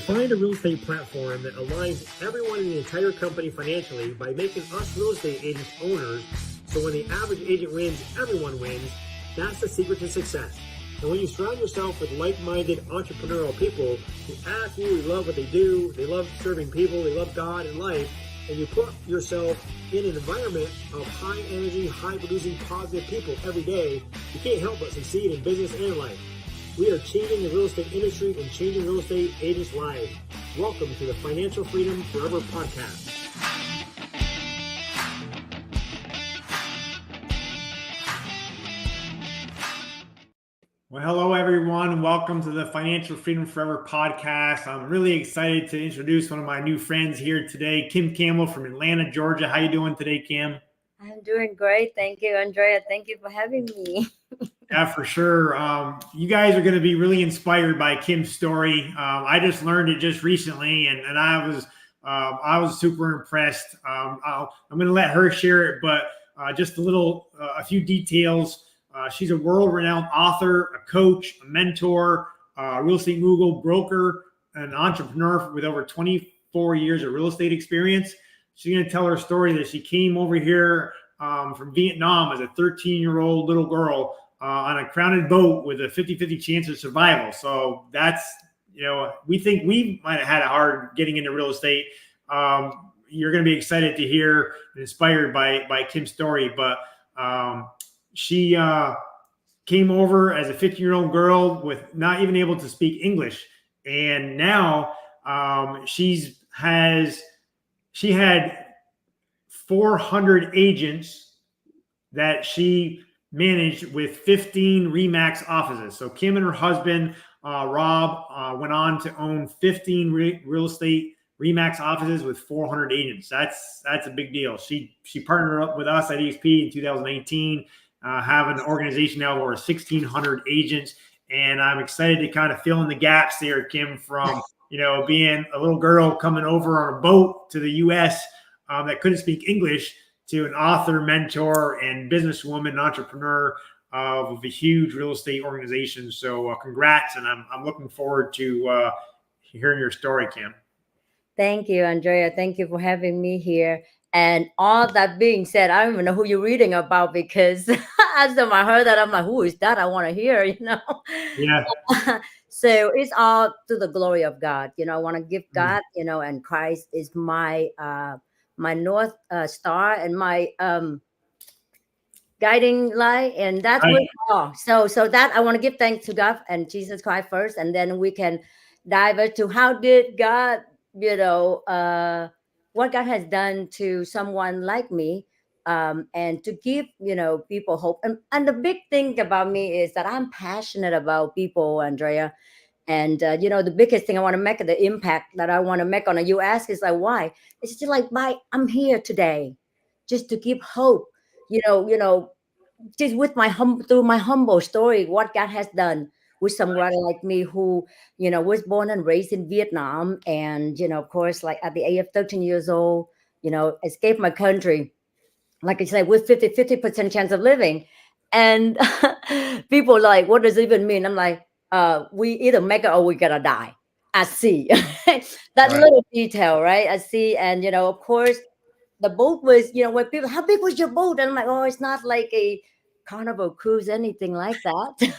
find a real estate platform that aligns everyone in the entire company financially by making us real estate agents owners, so when the average agent wins, everyone wins. That's the secret to success. And when you surround yourself with like-minded entrepreneurial people who absolutely love what they do, they love serving people, they love God and life, and you put yourself in an environment of high energy, high producing, positive people every day, you can't help but succeed in business and life. We are changing the real estate industry and changing real estate agents' lives. Welcome to the Financial Freedom Forever Podcast. Well, hello, everyone. Welcome to the Financial Freedom Forever Podcast. I'm really excited to introduce one of my new friends here today, Kim Campbell from Atlanta, Georgia. How you doing today, Kim? I'm doing great. Thank you, Andrea. Thank you for having me. Yeah, for sure. You guys are going to be really inspired by Kim's story. I just learned it just recently, and I was super impressed. I'm going to let her share it, but just a few details. She's a world-renowned author, a coach, a mentor, a real estate mogul, broker, an entrepreneur with over 24 years of real estate experience. She's going to tell her story that she came over here from Vietnam as a 13-year-old little girl on a crowded boat with a 50-50 chance of survival. So that's, we think we might have had it hard getting into real estate. You're going to be excited to hear and inspired by Kim's story. But she came over as a 15-year-old girl with not even able to speak English. And now she had 400 agents that she managed with 15 REMAX offices. So Kim and her husband, Rob, went on to own 15 real estate REMAX offices with 400 agents. That's a big deal. She partnered up with us at EXP in 2018, have an organization now of over 1,600 agents. And I'm excited to kind of fill in the gaps there, Kim, from, being a little girl coming over on a boat to the U.S. That couldn't speak English to an author, mentor, and businesswoman, entrepreneur of a huge real estate organization. So congrats, and I'm looking forward to hearing your story, Kim. Thank you, Andrea. Thank you for having me here. And all that being said, I don't even know who you're reading about, because as I heard that, I'm like, who is that? I want to hear, Yeah. So it's all to the glory of God. I want to give God, and Christ is my my North Star and my guiding light. And that's what so that I want to give thanks to God and Jesus Christ first. And then we can dive into how did God, what God has done to someone like me, and to give, people hope. And the big thing about me is that I'm passionate about people, Andrea. And, the biggest thing I want to make, the impact that I want to make on a U.S. is like, why? It's just like, I'm here today just to give hope, just with through my humble story, what God has done with somebody like me who, was born and raised in Vietnam. And, of course, like at the age of 13 years old, escaped my country, like I said, with 50% chance of living. And people are like, what does it even mean? I'm like, we either make it or we're gonna die. I see. That little detail, right? I see. And, of course, the boat was, when people, how big was your boat? And I'm like, oh, it's not like a Carnival cruise, anything like that.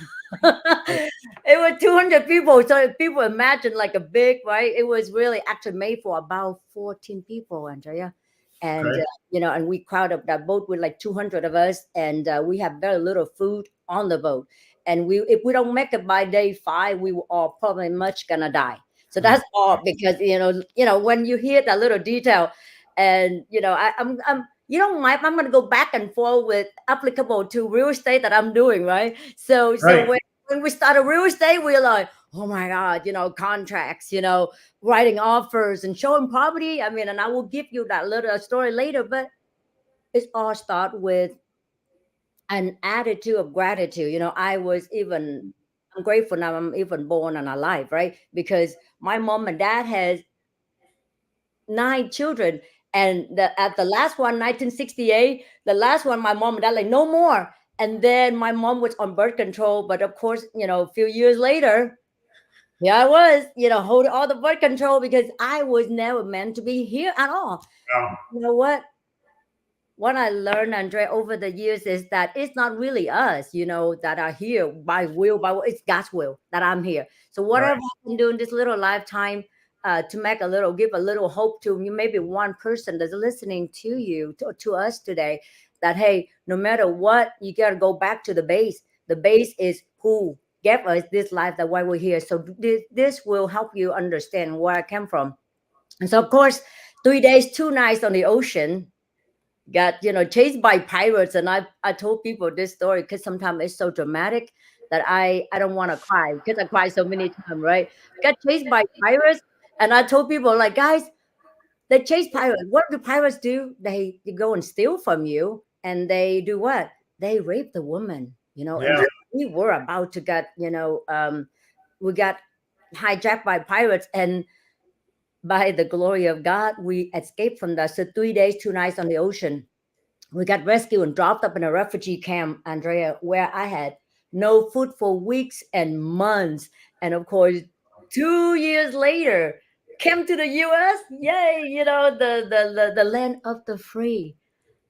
It was 200 people. So if people imagine like a big, right? It was really actually made for about 14 people, Andrea. And, and we crowd up that boat with like 200 of us. And we have very little food on the boat. And if we don't make it by day 5, we were all probably much gonna die. So that's all because, when you hear that little detail and, I'm you don't mind, I'm going to go back and forth with applicable to real estate that I'm doing, right? So when we started real estate, we're like, oh my God, contracts, writing offers and showing property. I mean, and I will give you that little story later, but it's all start with an attitude of gratitude. I'm grateful now I'm even born and alive, right? Because my mom and dad has 9 children. And at the last one, 1968, the last one, my mom and dad like, no more. And then my mom was on birth control. But of course, a few years later, Yeah, I was, holding all the birth control because I was never meant to be here at all. Wow. You know what? What I learned, Andre, over the years is that it's not really us, that are here by will. It's God's will that I'm here. So Right. whatever I can do in this little lifetime, to give a little hope to you, maybe one person that's listening to you, to us today, that hey, no matter what, you got to go back to the base. The base is who gave us this life, that why we're here. So this will help you understand where I came from. And so, of course, 3 days, 2 nights on the ocean, got chased by pirates. And I told people this story because sometimes it's so dramatic that I don't want to cry, because I cried so many times, right? Got chased by pirates. And I told people, like, guys, they chase pirates. What do pirates do? They go and steal from you, and they do what? They rape the woman, and Yeah. we were about to get, we got hijacked by pirates, and by the glory of God, we escaped from that. So 3 days, 2 nights on the ocean. We got rescued and dropped up in a refugee camp, Andrea, where I had no food for weeks and months. And of course, 2 years later, came to the US. Yay, the land of the free.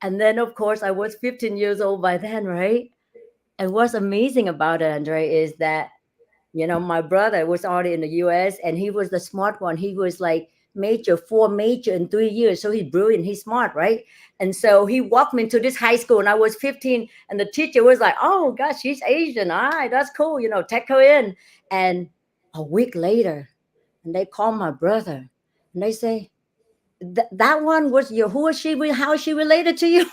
And then, of course, I was 15 years old by then, right? And what's amazing about it, Andrea, is that my brother was already in the US, and he was the smart one. He was like four major in 3 years. So he's brilliant. He's smart, right? And so he walked me into this high school, and I was 15, and the teacher was like, oh gosh, she's Asian. All right, that's cool. Take her in. And a week later, and they call my brother, and they say, that one was who is she? How is she related to you?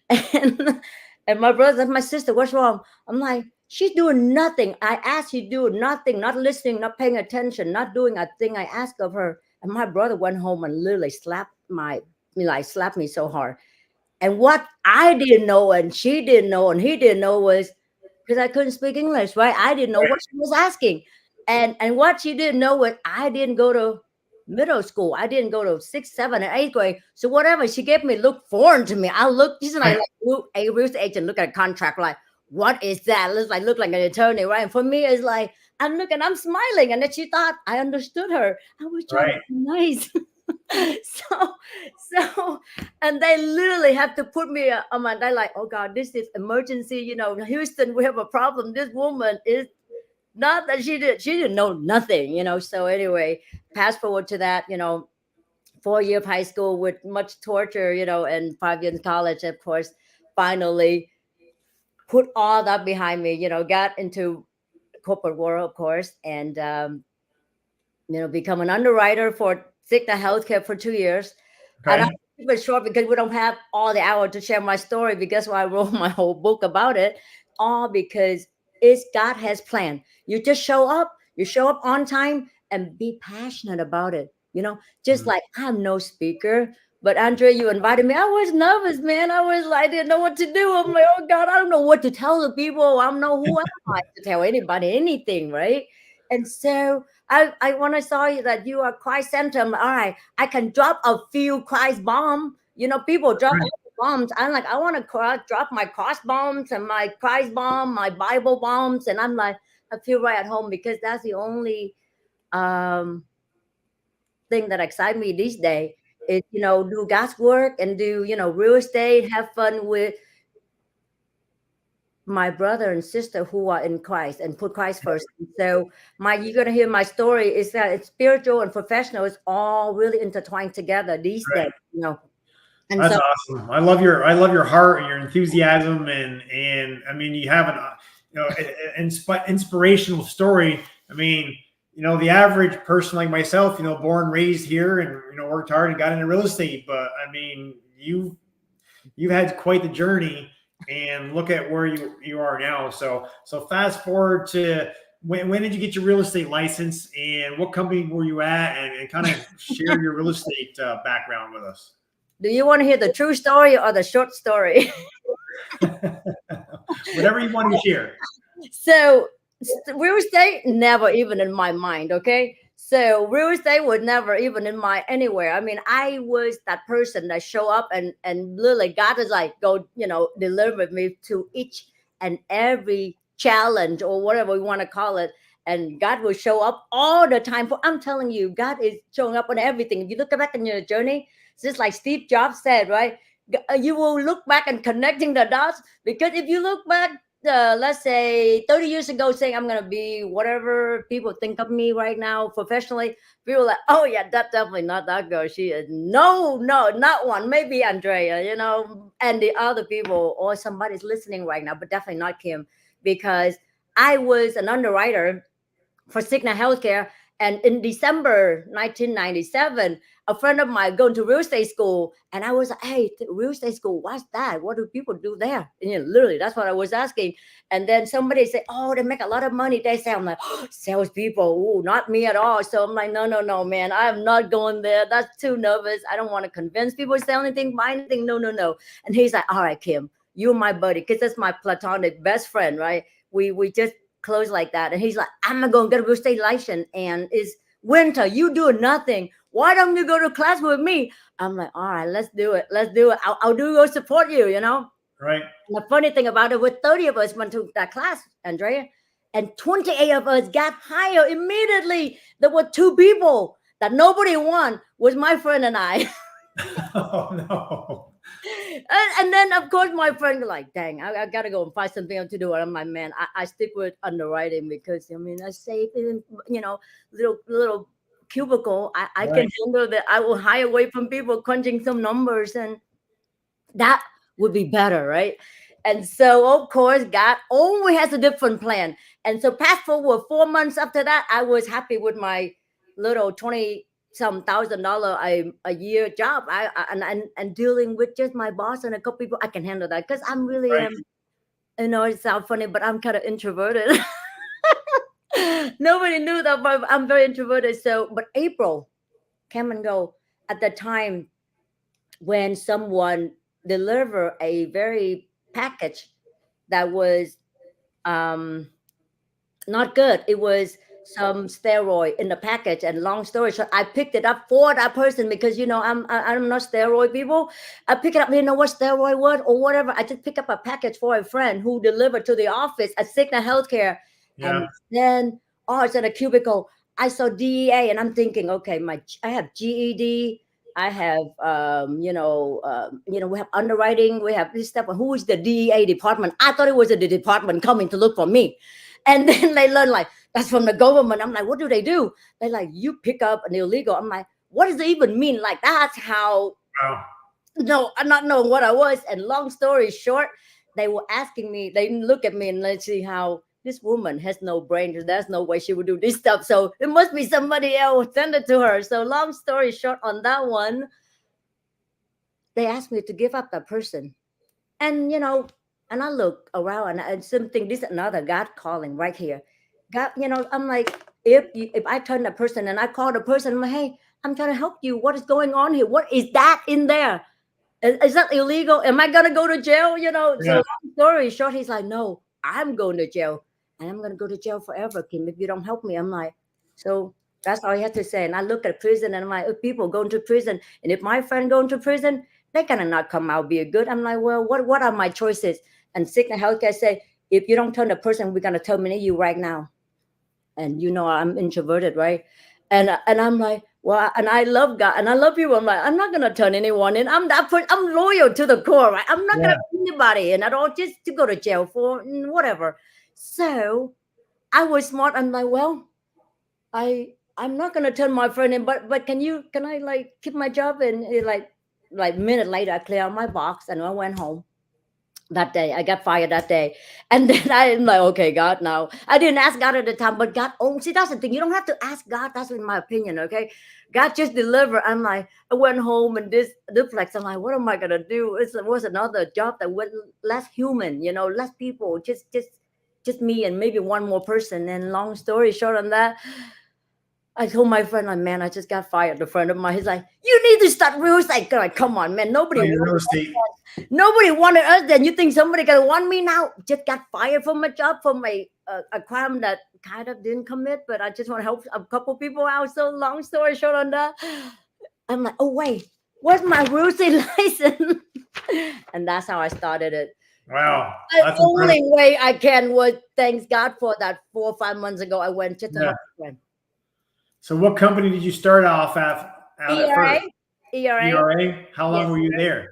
and and my brother and my sister, what's wrong? I'm like, she's doing nothing. I asked, she doing nothing, not listening, not paying attention, not doing a thing I asked of her. And my brother went home and literally slapped me so hard. And what I didn't know, and she didn't know, and he didn't know, was because I couldn't speak English, right? I didn't know what she was asking. And what she didn't know was I didn't go to middle school. I didn't go to 6th, 7th, and 8th grade. So whatever she gave me looked foreign to me. I looked, she's like a real estate agent, look at a contract, like, what is that? Look like an attorney, right? And for me, it's like, I'm looking, I'm smiling. And then she thought I understood her. I was trying to be nice. so and they literally have to put me on my, they're like, oh God, this is emergency, Houston, we have a problem. This woman is not that she didn't know nothing. So anyway, fast forward to that, 4 year of high school with much torture, and 5 years in college, of course, finally put all that behind me, got into corporate world, of course, and become an underwriter for Cigna Healthcare for 2 years. Okay. And I'll keep it short because we don't have all the hour to share my story, because I wrote my whole book about it, all because it's God has planned. You just show up on time and be passionate about it. Just like I'm no speaker, but Andre, you invited me. I was nervous, man. I didn't know what to do. I'm like, oh God, I don't know what to tell the people. I don't know who am I to tell anybody anything, right? And so when I saw you that you are Christ Center, all right, I can drop a few Christ bomb. People drop bombs. I'm like, I want to drop my cross bombs and my Christ bomb, my Bible bombs, and I'm like, I feel right at home, because that's the only thing that excites me these days. Is do God's work and do real estate, have fun with my brother and sister who are in Christ and put Christ first. So you're gonna hear my story is that it's spiritual and professional. It's all really intertwined together these days, And that's awesome. I love your heart and your enthusiasm, and I mean, you have an inspirational story. I mean, the average person like myself, born, raised here, and worked hard and got into real estate. But I mean, you've had quite the journey, and look at where you are now. So fast forward to when did you get your real estate license, and what company were you at, and kind of share your real estate background with us. Do you want to hear the true story or the short story? Whatever you want to share. So real estate, never even in my mind. Okay. So real estate was never even in my anywhere. I mean, I was that person that show up and literally God is like, go, deliver me to each and every challenge or whatever we want to call it. and God will show up all the time. For I'm telling you, God is showing up on everything. If you look back in your journey, it's just like Steve Jobs said, right? You will look back and connecting the dots, because if you look back, let's say 30 years ago, saying I'm gonna be whatever people think of me right now professionally, people are like, oh yeah, that's definitely not that girl. She is no, not one. Maybe Andrea, and the other people, or somebody's listening right now, but definitely not Kim, because I was an underwriter for Cigna Healthcare. And in December 1997, a friend of mine going to real estate school, and I was like, hey, real estate school, what's that? What do people do there? And literally, that's what I was asking. And then somebody said, oh, they make a lot of money. They say, I'm like, oh, salespeople, not me at all. So I'm like, no, man, I am not going there. That's too nervous. I don't want to convince people to sell anything, buy anything. No. And he's like, all right, Kim, you're my buddy, because that's my platonic best friend, right? We just close like that. And he's like, I'm gonna go get a real estate license, and it's winter, you doing nothing, why don't you go to class with me? I'm like, all right, let's do it. I'll go support you, Right. And the funny thing about it, with 30 of us went to that class, Andrea, and 28 of us got hired immediately. There were 2 people that nobody won, was my friend and I. Oh no. And then, of course, my friend was like, dang, I got to go and find something else to do. And I'm like, man, I stick with underwriting, because, I safe in, little cubicle. I can handle that. I will hire away from people crunching some numbers, and that would be better, right? And so, of course, God always has a different plan. And so fast forward 4 months after that, I was happy with my little $20-some thousand a year job. And dealing with just my boss and a couple people, I can handle that, because I'm really it sounds funny, but I'm kind of introverted. Nobody knew that, but I'm very introverted. So, but April came and go at the time when someone delivered a very package that was not good. It was some steroid in the package, and long story short, I picked it up for that person, because I'm not steroid people. I pick it up, what steroid was or whatever. I just pick up a package for a friend who delivered to the office at Cigna Healthcare. And then it's in a cubicle. I saw DEA, and I'm thinking, okay, I have GED. I have, we have underwriting, we have this stuff. Who is the DEA department? I thought it was the department coming to look for me. And then they learn, like, that's from the government. I'm like, what do they do? They're like, you pick up an illegal. I'm like, what does it even mean? Like, that's how, no, I'm not knowing what I was. And long story short, they were asking me, they look at me and let's see how this woman has no brain. There's no way she would do this stuff. So it must be somebody else. Send it to her. So long story short, on that one, they asked me to give up that person. And, and I look around and something, this another God calling right here. God, I'm like, if I turn the person and I call the person, I'm like, hey, I'm trying to help you. What is going on here? What is that in there? Is that illegal? Am I going to go to jail? So long story short, he's like, no, I'm going to jail. And I'm going to go to jail forever, Kim, if you don't help me. I'm like, so that's all he had to say. And I look at prison and I'm like, if people going to prison, and if my friend going to prison, they gonna not come out be good. I'm like, well, what are my choices? And Cigna Healthcare said, if you don't turn the person, we're gonna terminate you right now. And I'm introverted, right? And I'm like, well, and I love God and I love people. I'm like, I'm not gonna turn anyone in. I'm loyal to the core, right? I'm not gonna turn anybody in at all, just to go to jail for whatever. So I was smart. I'm like, well, I'm not gonna turn my friend in, but can I like keep my job? And like minute later, I cleared out my box and I went home. That day, I got fired that day. And then I'm like, okay, God, now. I didn't ask God at the time, but God, see, that's the thing. You don't have to ask God. That's in my opinion, okay? God just delivered. I'm like, I went home and this duplex. I'm like, what am I going to do? It was another job that was less human, less people, just me and maybe one more person. And long story short on that, I told my friend, like, man, I just got fired. A friend of mine, he's like, you need to start real estate. Like, come on, man. Nobody wanted us then. You think somebody gonna want me now? Just got fired from a job for a crime that kind of didn't commit, but I just want to help a couple people out. So long story short on that, I'm like, oh wait, where's my real estate license? And that's how I started it. Wow. The That's only incredible. way I can was thanks God for that 4 or 5 months ago. I went just to Yeah. help a friend. So what company did you start off out at ERA, first? ERA. ERA? How long Yes, were you there?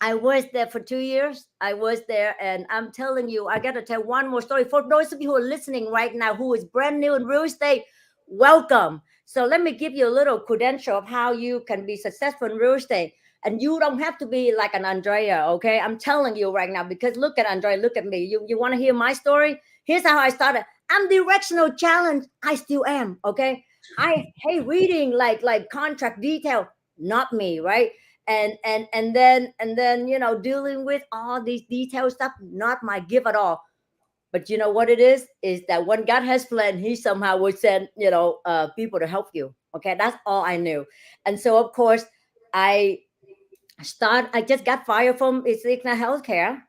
I was there for 2 years. I was there, and I'm telling you, I got to tell one more story for those of you who are listening right now, who is brand new in real estate. Welcome. So let me give you a little credential of how you can be successful in real estate, and you don't have to be like an Andrea. Okay, I'm telling you right now, because look at Andrea, look at me. You want to hear my story? Here's how I started. I'm directional challenge. I still am. Okay, I hate reading like contract detail. Not me, right? And then dealing with all these detailed stuff, not my gift at all. But you know what it is that when God has planned, he somehow would send people to help you. Okay, that's all I knew. And so of course i I just got fired from Cigna Healthcare.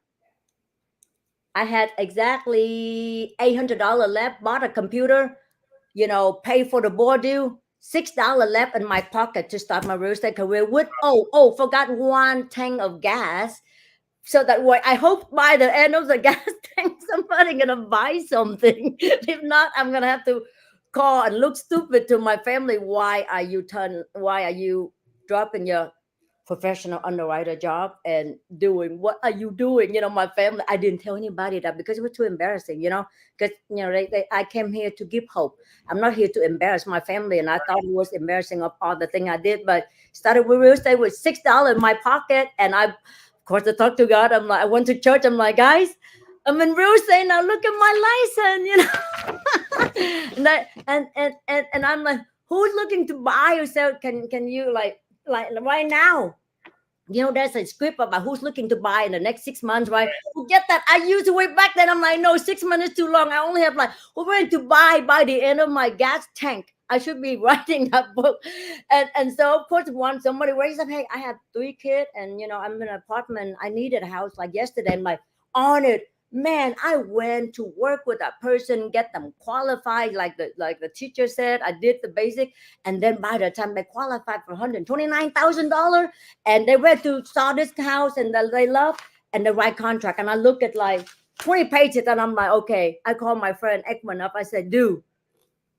I had exactly $800 left, bought a computer, pay for the board due, $6 left in my pocket to start my real estate career with. Forgot one tank of gas. So that way, I hope by the end of the gas tank, somebody gonna buy something. If not, I'm gonna have to call and look stupid to my family. Why are you dropping your professional underwriter job and doing what are you doing? My family, I didn't tell anybody that because it was too embarrassing, because I came here to give hope. I'm not here to embarrass my family, and I thought it was embarrassing of all the thing I did. But started with real estate with $6 in my pocket, and of course I talked to God. I'm like, I went to church. I'm like, guys, I'm in real estate now. Look at my license, and I'm like, who's looking to buy or sell? Can you like right now? There's a script about who's looking to buy in the next 6 months, right? Forget that. I used to way back then. I'm like, no, 6 months is too long. I only have like, who's ready to buy by the end of my gas tank? I should be writing that book. And so of course, once somebody raised up, hey, I have 3 kids, and I'm in an apartment. I needed a house like yesterday. I'm like, on it. Man, I went to work with that person, get them qualified, like the teacher said. I did the basic, and then by the time they qualified for $129,000, and they went to saw this house and they love and the right contract. And I look at like 20 pages, and I'm like, okay. I called my friend Ekman up. I said, dude,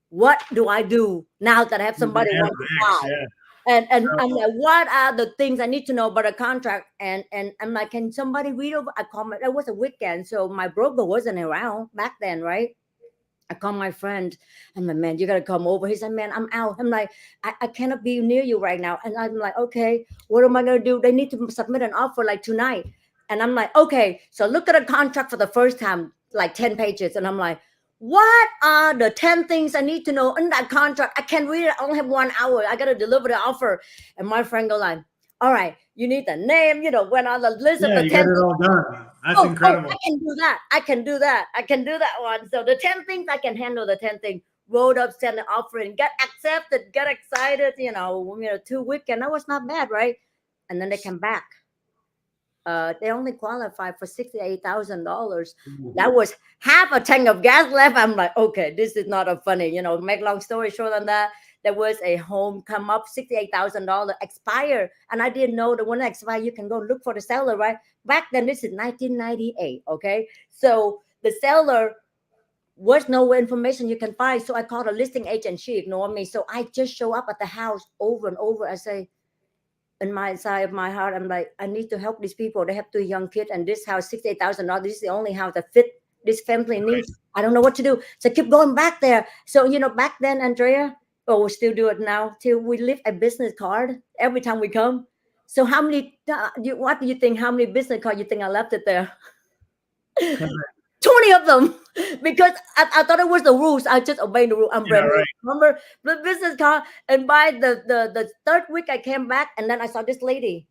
what do I do now that I have somebody want to FFF, buy? yeah. And I'm like, what are the things I need to know about a contract? And I'm like, can somebody read over? I called it was a weekend, so my broker wasn't around back then, right? I called my friend. I'm like, man, you gotta come over. He said, man, I'm out. I'm like, I cannot be near you right now. And I'm like, okay, what am I gonna do? They need to submit an offer like tonight. And I'm like, okay, so look at a contract for the first time, like 10 pages. And I'm like, what are the 10 things I need to know in that contract? I can't read it. I only have 1 hour. I gotta deliver the offer. And my friend go like, all right, you need the name, went on the list of Yeah, the you 10 got it things. all done. That's Oh, incredible. I can do that. I can do that. I can do that one. So the 10 things, I can handle the 10 things. Wrote up, sent an offering, get accepted, get excited, 2 weeks, and that was not bad, right? And then they come back. They only qualified for $68,000. That was half a tank of gas left. I'm like, okay, this is not a funny, make long story short on that. There was a home come up, $68,000 expire. And I didn't know that when it expire, you can go look for the seller, right? Back then, this is 1998. Okay. So the seller was no information you can find. So I called a listing agent. She ignored me. So I just show up at the house over and over. I say, in my side of my heart, I'm like, I need to help these people. They have 2 young kids, and this house, $68,000. This is the only house that fit this family needs. I don't know what to do. So I keep going back there. So, back then, Andrea, we still do it now, till we leave a business card every time we come. So how many, what do you think, how many business cards you think I left it there? 20 of them, because I thought it was the rules. I just obeyed the rule. I'm brand new. Remember the business card? And by the third week, I came back, and then I saw this lady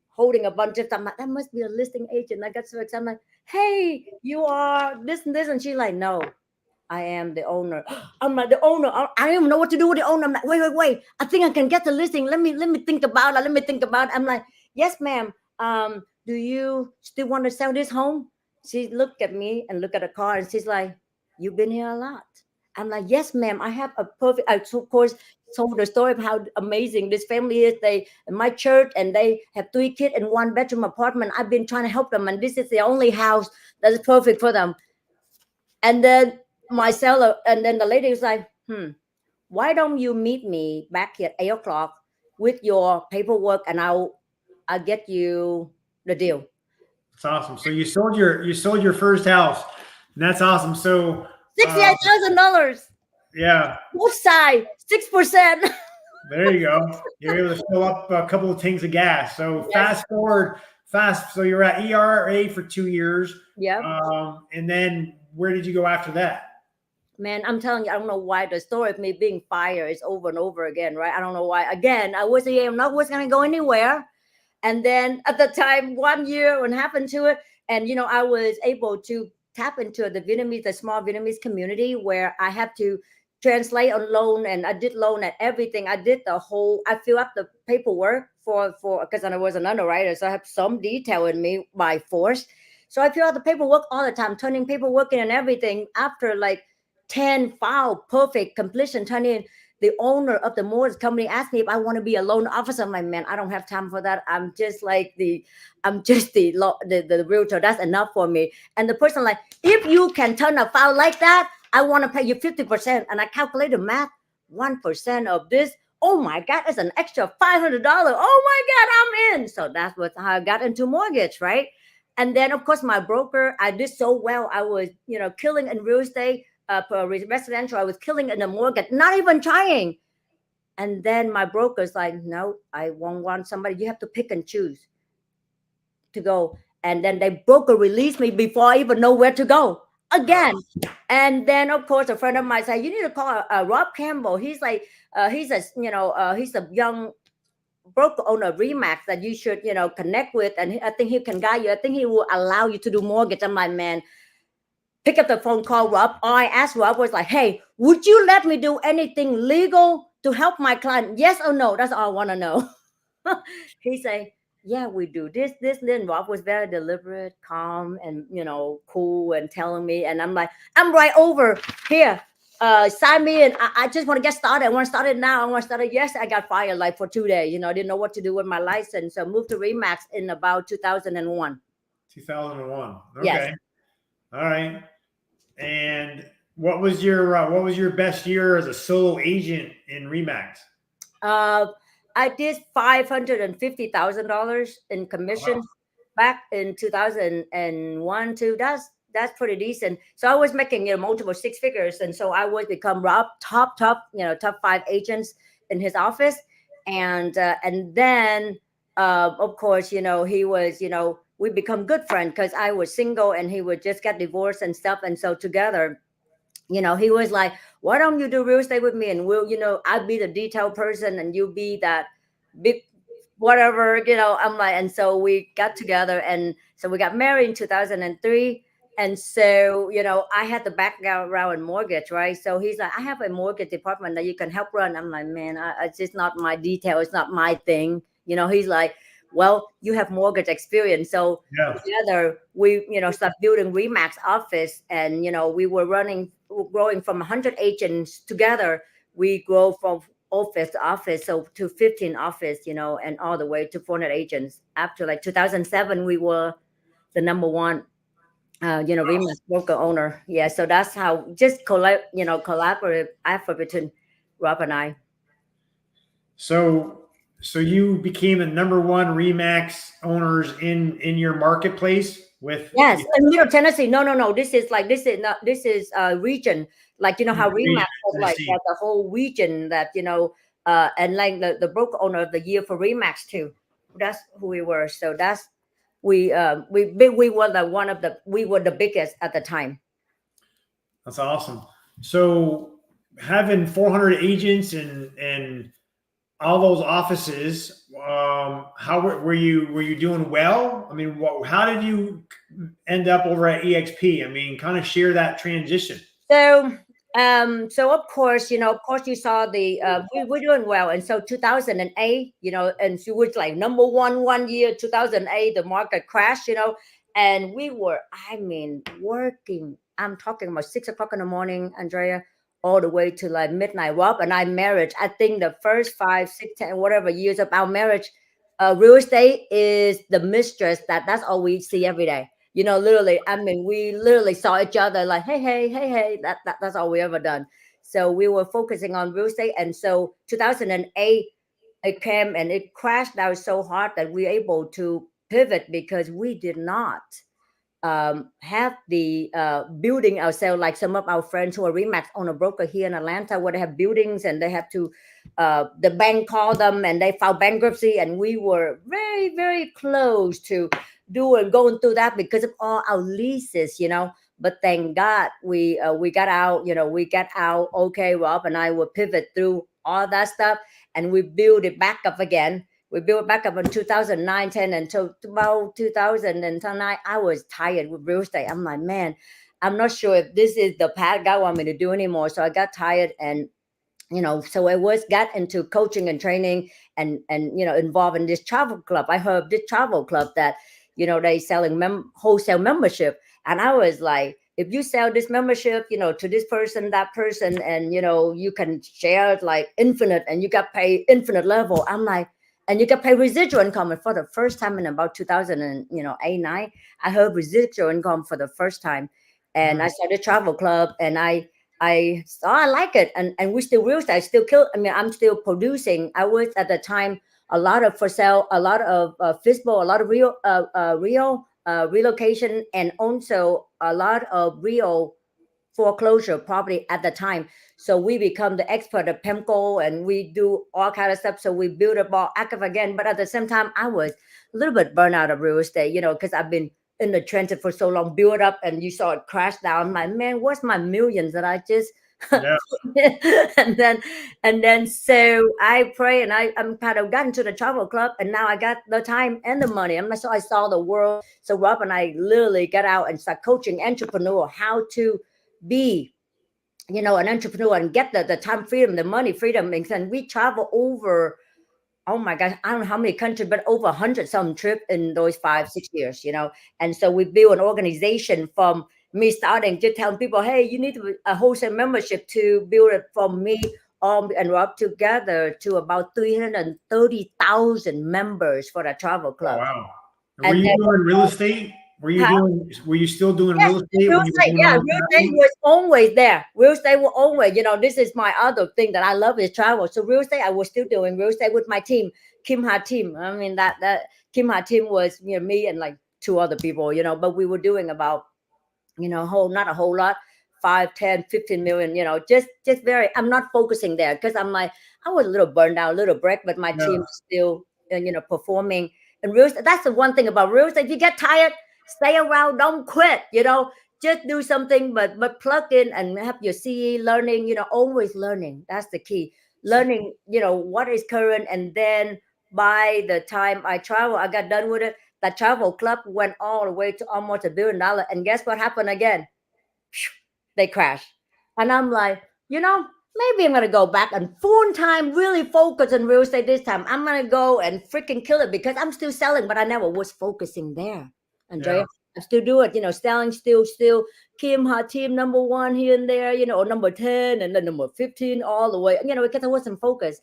holding a bunch of stuff. I'm like, that must be a listing agent. I got so excited. I'm like, hey, you are this and this. And she's like, no, I am the owner. I'm like, the owner. I don't even know what to do with the owner. I'm like, wait. I think I can get the listing. Let me think about it. Let me think about it. I'm like, yes, ma'am. Do you still want to sell this home? She looked at me and looked at the car, and she's like, you've been here a lot. I'm like, yes, ma'am. I have a perfect. So of course, told the story of how amazing this family is. They in my church, and they have 3 kids in 1-bedroom apartment. I've been trying to help them, and this is the only house that is perfect for them. And then my seller, and then the lady was like, why don't you meet me back here at 8 o'clock with your paperwork, and I'll get you the deal. That's awesome. So you sold your first house, and that's awesome. So $68,000. Yeah. Both sides, 6%. There you go. You're able to fill up a couple of tanks of gas. So Yes. So you're at ERA for 2 years. Yeah. And then where did you go after that? Man, I'm telling you, I don't know why the story of me being fired is over and over again, right? I don't know why. Again, I was not going to go anywhere. And then at the time, 1 year, when happened to it, and I was able to tap into the small Vietnamese community, where I have to translate on loan, and I did loan at everything. I fill up the paperwork for because I was an underwriter, so I have some detail in me by force. So I fill out the paperwork all the time, turning paperwork in and everything. After like 10 file perfect completion, turn in. The owner of the mortgage company asked me if I want to be a loan officer. I'm like, man, I don't have time for that. I'm just the realtor. That's enough for me. And the person like, if you can turn a file like that, I want to pay you 50%. And I calculated math, 1% of this. Oh my God, it's an extra $500. Oh my God, I'm in. So that's how I got into mortgage, right? And then of course my broker, I did so well. I was, killing in real estate. For residential, I was killing in the mortgage, not even trying. And then my broker's like, no, I won't want somebody. You have to pick and choose to go. And then the broker released me before I even know where to go again. And then of course a friend of mine said, you need to call Rob Campbell. He's like, he's a young broker owner of REMAX that you should, connect with. And I think he can guide you. I think he will allow you to do mortgage. I'm like, man, pick up the phone, call Rob. All I asked Rob was like, hey, would you let me do anything legal to help my client? Yes or no? That's all I want to know. He said, yeah, we do this. Then Rob was very deliberate, calm, and, cool, and telling me. And I'm like, I'm right over here. Sign me in. I just want to get started. I want to start it now. I want to start it. Yes, I got fired like for 2 days. I didn't know what to do with my license. So I moved to REMAX in about 2001. 2001. Okay. Yes. All right. And what was your best year as a solo agent in REMAX? I did $550,000 in commission back in 2001 too. That's pretty decent. So I was making multiple 6 figures, and so I would become Rob top 5 agents in his office, and then of course he was we become good friends because I was single and he would just get divorced and stuff, and so together. He was like, why don't you do real estate with me? And I'll be the detail person and you be that big whatever, I'm like, and so we got together, and so we got married in 2003. And so, I had the background in mortgage, right? So he's like, I have a mortgage department that you can help run. I'm like, man, it's just not my detail. It's not my thing. He's like, well, you have mortgage experience. So together we, start building REMAX office, and, we were growing from 100 agents together. We grow from office to office, so to 15 office, and all the way to 400 agents. After like 2007, we were the number one, REMAX broker owner. Yeah. So that's how just collaborative effort between Rob and I. So you became the number one REMAX owners in your marketplace with in Middle Tennessee. No. This is region. Like how REMAX was like the whole region that and like the broker owner of the year for REMAX too. That's who we were. So that's we were the biggest at the time. That's awesome. So having 400 agents and all those offices, how were you doing well? I mean, how did you end up over at EXP? I mean, kind of share that transition. So of course, you saw the we're doing well, and so 2008, and so was like number one year. 2008, the market crashed, and we were, working. I'm talking about 6 o'clock in the morning, Andrea, all the way to like midnight. Rob and I married. I think the first 5, 6, 10, whatever years of our marriage, real estate is the mistress. That's all we see every day. Literally. I mean, we literally saw each other like, hey, hey, hey, hey. That's all we ever done. So we were focusing on real estate, and so 2008 it came and it crashed down so hard that we were able to pivot because we did not have the building ourselves like some of our friends who are REMAX on a broker here in Atlanta, where they have buildings and they have to the bank called them and they filed bankruptcy, and we were very, very close to going through that because of all our leases. But thank God we got out. We got out. Okay, Rob and I will pivot through all that stuff, and we build it back up again. We built back up in 2009, 10, until about 2009. I was tired with real estate. I'm like, man, I'm not sure if this is the path God want me to do anymore. So I got tired, and so I got into coaching and training, and involved in this travel club. I heard this travel club that they selling wholesale membership, and I was like, if you sell this membership, to this person, that person, and you can share it like infinite, and you got paid infinite level. I'm like, and you can pay residual income. And for the first time in about 2008, 9, I heard residual income for the first time. And I started travel club, and I like it. And we still real estate, I still kill. I mean, I'm still producing. I was at the time a lot of for sale, a lot of FISBO, a lot of real relocation, and also a lot of real foreclosure property at the time. So we become the expert of PEMCO, and we do all kind of stuff. So we build up all active again. But at the same time, I was a little bit burnt out of real estate, because I've been in the trenches for so long, build up, and you saw it crash down. I'm like, man, what's my millions that I just and then so I pray, and I'm kind of gotten to the travel club, and now I got the time and the money. So I saw the world. So Rob and I literally got out and start coaching entrepreneur how to be an entrepreneur and get the time freedom, the money freedom. And we travel over, oh my gosh, I don't know how many countries, but over 100 some trip in those 5, 6 years. And so we build an organization from me starting to telling people, hey, you need a wholesale membership, to build it from me and Rob together to about 330,000 members for the travel club. Oh, wow. And were you doing real estate? Were you still doing real estate? Real estate was always there. Real estate was always, this is my other thing that I love is travel. So real estate, I was still doing real estate with my team, Kim team. I mean, that Kim team was, me and like 2 other people, but we were doing about, not a whole lot, 5, 10, 15 million, just very, I'm not focusing there because I'm like, I was a little burned out, a little break, but my team is still, performing. And real estate, that's the one thing about real estate. If you get tired, stay around, don't quit, just do something, but plug in and have your CE learning, always learning. That's the key. Learning, what is current. And then by the time I travel, I got done with it. The travel club went all the way to almost $1 billion. And guess what happened again? They crashed. And I'm like, maybe I'm going to go back and full time really focus on real estate this time. I'm going to go and freaking kill it because I'm still selling, but I never was focusing there. Andrea, I still do it, selling still Kim, her team number 1 here and there, or number 10 and then number 15 all the way, because I wasn't focused.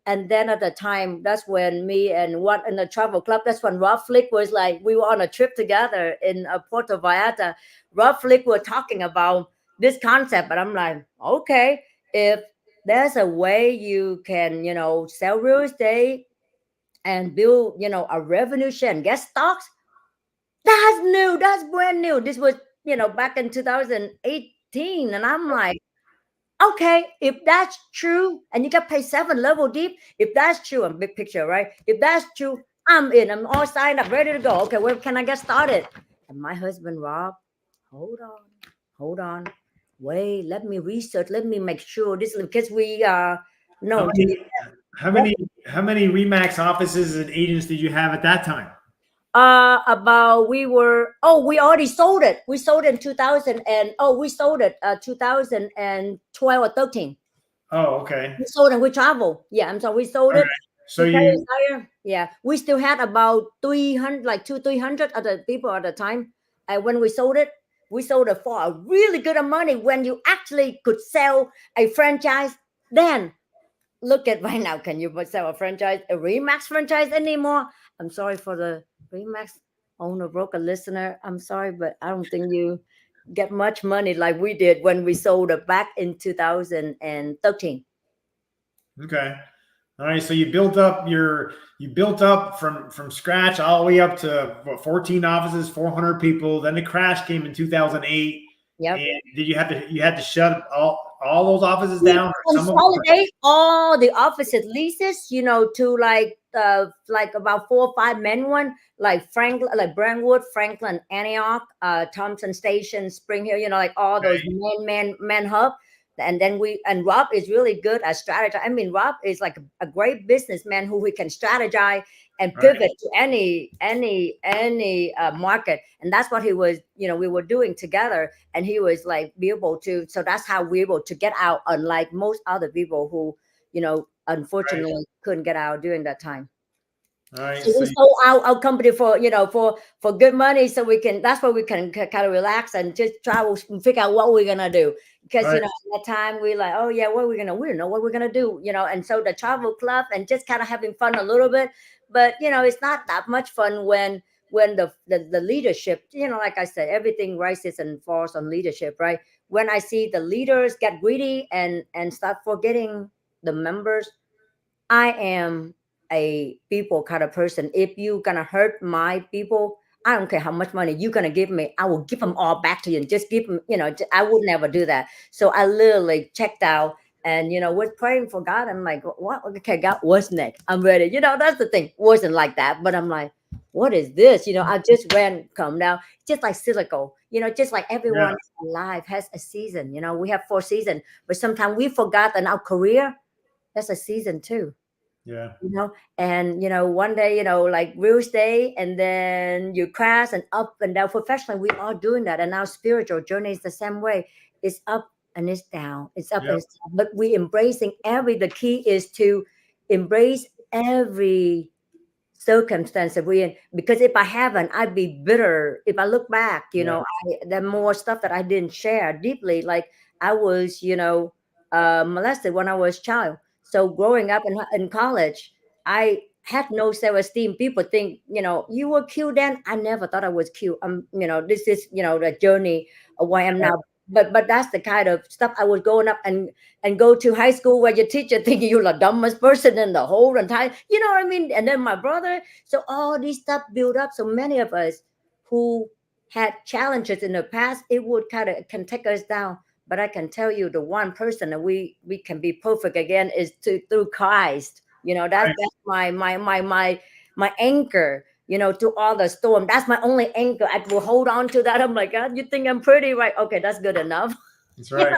And then at the time, that's when me and one in the travel club, that's when Rob Flick was like, we were on a trip together in Puerto Vallarta. Rob Flick was talking about this concept, but I'm like, okay, if there's a way you can, sell real estate and build, a revenue share and get stocks, that's new. That's brand new. This was, back in 2018. And I'm like, okay, if that's true, and you got paid 7 level deep, if that's true, and big picture, right? If that's true, I'm in. I'm all signed up, ready to go. Okay, where can I get started? And my husband, Rob, hold on. Wait, let me research. Let me make sure this, because we no. How many REMAX offices and agents did you have at that time? We already sold it. We sold it in 2000 and we sold it 2012 or 13. Oh, okay. We sold it. We travel. Yeah, I'm sorry. We sold it. So we still had about 300, like 200-300 other people at the time when we sold it. We sold it for a really good amount of money when you actually could sell a franchise. Then look at right now, can you sell a REMAX franchise anymore? I'm sorry for the REMAX owner, broker listener. I'm sorry, but I don't think you get much money like we did when we sold it back in 2013. Okay. All right. So you built up from scratch all the way up to 14 offices, 400 people. Then the crash came in 2008. Yep. And did you had to shut all those offices down? Or some consolidate all the offices leases, to like about 4 or 5 main one, like Franklin, like Brentwood, Franklin, Antioch, Thompson Station, Spring Hill, like all those main hub. And then Rob is really good at strategy. I mean, Rob is like a great businessman who we can strategize and pivot to any market. And that's what he was, we were doing together. And he was like be able to. So that's how we were able to get out, unlike most other people who, unfortunately couldn't get out during that time. All right. So we sold our company for good money, so that's why we can kind of relax and just travel and figure out what we're gonna do. Because at that time we like, oh yeah, we don't know what we're gonna do, and so the travel club and just kind of having fun a little bit, but it's not that much fun when the leadership, like I said, everything rises and falls on leadership, right? When I see the leaders get greedy and start forgetting the members, I am a people kind of person. If you gonna hurt my people, I don't care how much money you're gonna give me, I will give them all back to you and just give them, I would never do that. So I literally checked out and was praying for God. I'm like, what? Okay, God, what's next? I'm ready. That's the thing. Wasn't like that, but I'm like, what is this? I just went come down, just like Silico, just like everyone alive has a season. We have 4 seasons, but sometimes we forgot that our career, that's a season too. Yeah. And one day, like real estate, and then you crash and up and down. Professionally, we are doing that, and our spiritual journey is the same way. It's up and it's down. It's up and it's down. But we embracing the key is to embrace every circumstance that we're in. Because if I haven't, I'd be bitter. If I look back, the more stuff that I didn't share deeply. Like I was, molested when I was a child. So growing up in college, I had no self-esteem. People think, you were cute then. I never thought I was cute. This is, the journey of why I'm now. But that's the kind of stuff I was going up and go to high school where your teacher thinking you're the dumbest person in the whole entire, what I mean? And then my brother. So all these stuff build up. So many of us who had challenges in the past, it would can take us down. But I can tell you, the one person that we can be perfect again is through Christ. That's my anchor. To all the storm. That's my only anchor. I will hold on to that. I'm like, God, you think I'm pretty, right? Okay, that's good enough. That's right.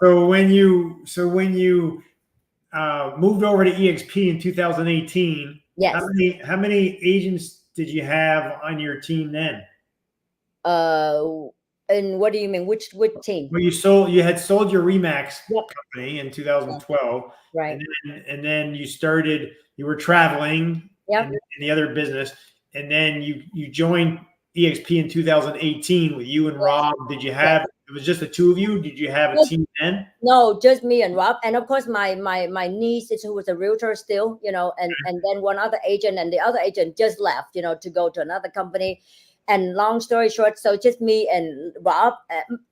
So when you moved over to EXP in 2018, yes. How many agents did you have on your team then? And what do you mean? Which team? Well, you had sold your REMAX company in 2012, right? And then you were traveling in the other business, and then you joined EXP in 2018 with you and Rob. Did you have? It was just the two of you. Did you have a team then? No, just me and Rob, and of course my niece, who was a realtor still, and then one other agent, and the other agent just left, to go to another company. And long story short, so just me and Rob.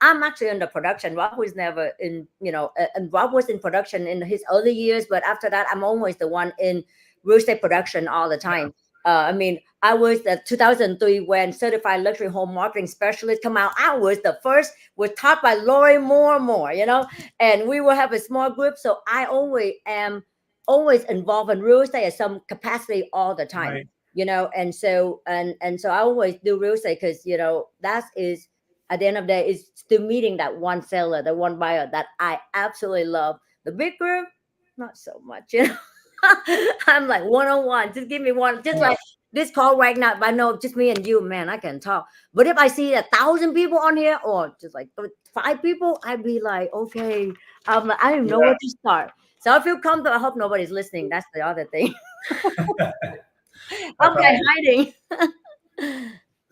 I'm actually in the production. Rob was never in, and Rob was in production in his early years. But after that, I'm always the one in real estate production all the time. I mean, I was the 2003 when Certified Luxury Home Marketing Specialist come out. I was the first, was taught by Lori Moore, and we will have a small group. So I always involved in real estate at some capacity all the time. Right. And so I always do real estate because that is at the end of the day is still meeting that one seller, the one buyer that I absolutely love. The big group, not so much. I'm like one-on-one. Just give me one. Just like this call right now. If I know just me and you, man, I can talk. But if I see 1,000 people on here or just like 5 people, I'd be like, okay, I don't know where to start. So I feel comfortable. I hope nobody's listening. That's the other thing. Okay, hiding.